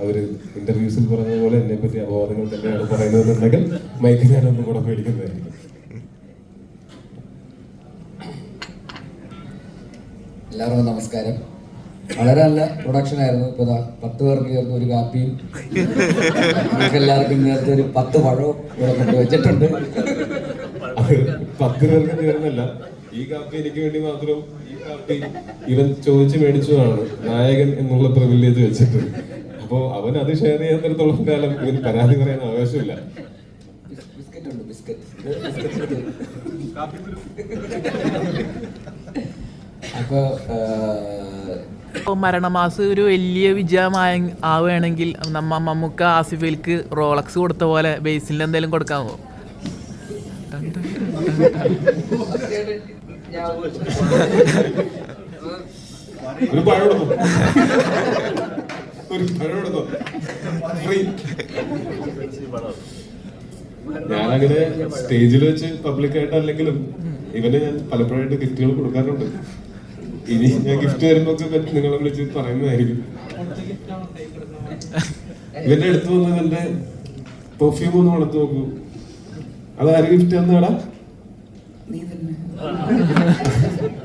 അവര് ഇന്റർവ്യൂസിൽ പറഞ്ഞതുപോലെ എന്നെ പറ്റി അപവാദങ്ങൾ തന്നെയാണ് പറയുന്നതെന്നുണ്ടെങ്കിൽ മൈക്ക് ഞാനൊന്നും കൂടെ പേടിക്കുന്നതായിരിക്കും. എല്ലാവർക്കും നമസ്കാരം. വളരെ നല്ല പ്രൊഡക്ഷൻ ആയിരുന്നു. ഇപ്പൊ 10 പേർക്ക് ചേർന്ന് ഒരു കാപ്പിയും നമുക്ക് എല്ലാവർക്കും ചേർത്ത് ഒരു 10 പഴവും ഇവിടെ കൊണ്ടുവച്ചിട്ടുണ്ട്. 10 പേർക്ക് ചേർന്നല്ല, ഈ കാപ്പി എനിക്ക് വേണ്ടി മാത്രം ഈ കാപ്പി ഇവൻ ചോദിച്ച് മേടിച്ചതാണ്, നായകൻ എന്നുള്ള പ്രിവിലേജ് വെച്ചിട്ട്. അപ്പോ അവൻ അത് ഷെയർ ചെയ്യാത്തിടത്തോളം കാലം ഇവന് പരാതി പറയാൻ ആവശ്യമില്ല. ബിസ്ക്കറ്റ് ഉണ്ട്, ബിസ്ക്കറ്റ്. അപ്പൊ മരണമാസ് ഒരു വലിയ വിജയമായ ആവുകയാണെങ്കിൽ മമ്മൂക്ക ആസിഫിൽക്ക് റോളക്സ് കൊടുത്ത പോലെ ബേസിൽ എന്തെങ്കിലും കൊടുക്കാമോ? ഞാനങ്ങനെ സ്റ്റേജിൽ വെച്ച് പബ്ലിക്കായിട്ട് അല്ലെങ്കിലും ഇവന് ഞാൻ പലപ്പോഴായിട്ട് ഗിഫ്റ്റുകൾ കൊടുക്കാറുണ്ട്. ഇനി ഞാൻ ഗിഫ്റ്റ് വരുമ്പോ നിങ്ങളെ വിളിച്ച് പറയുന്നതായിരിക്കും. ഇവന്റെ അടുത്ത് വന്ന് ഇവന്റെ പെർഫ്യൂം ഒന്ന് വളർത്ത് നോക്കൂ. അതാര് ഗിഫ്റ്റ് തന്നാടാ?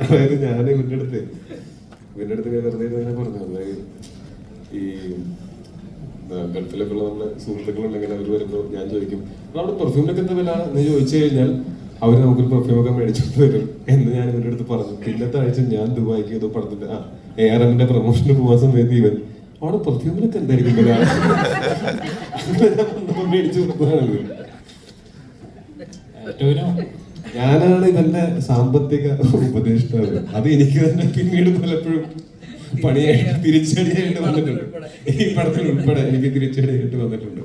അതായത് ഞാൻ ഇവന്റെ അടുത്ത് വെറുതെ പറഞ്ഞു, അതായത് ഈ ഗൾഫിലൊക്കെ ഉള്ള നമ്മുടെ സുഹൃത്തുക്കളുണ്ടെങ്കിൽ അവർ വരുമ്പോൾ ഞാൻ ചോദിക്കും അവിടെ പെർഫ്യൂമിനൊക്കെ എന്താ വില എന്ന് ചോദിച്ചു കഴിഞ്ഞാൽ അവര് നമുക്കൊരു പെർഫ്യൂമൊക്കെ മേടിച്ചോണ്ട് വരും എന്ന് ഞാൻ ഇവരുടെ അടുത്ത് പറഞ്ഞു. പിന്നത്തെ ആഴ്ച ഞാൻ ദുബായിക്ക് ഏതോ പടത്തിന്റെ ARMന്റെ പ്രൊമോഷന് പോകാൻ സമയത്ത് ഇവൻ അവിടെ പെർഫ്യൂമിനൊക്കെ എന്തായിരിക്കും വില മേടിച്ചു കൊടുത്തതാണ്. ഞാനാണ് ഇവന്റെ സാമ്പത്തിക ഉപദേഷ്ടാവ്. അത് എനിക്ക് തന്നെ പിന്നീട് പലപ്പോഴും പണിയായിട്ട് തിരിച്ചടിയായിട്ട് വന്നിട്ടുണ്ട്. ഈ പടത്തിൽ ഉൾപ്പെടെ എനിക്ക് തിരിച്ചടിയായിട്ട് വന്നിട്ടുണ്ട്.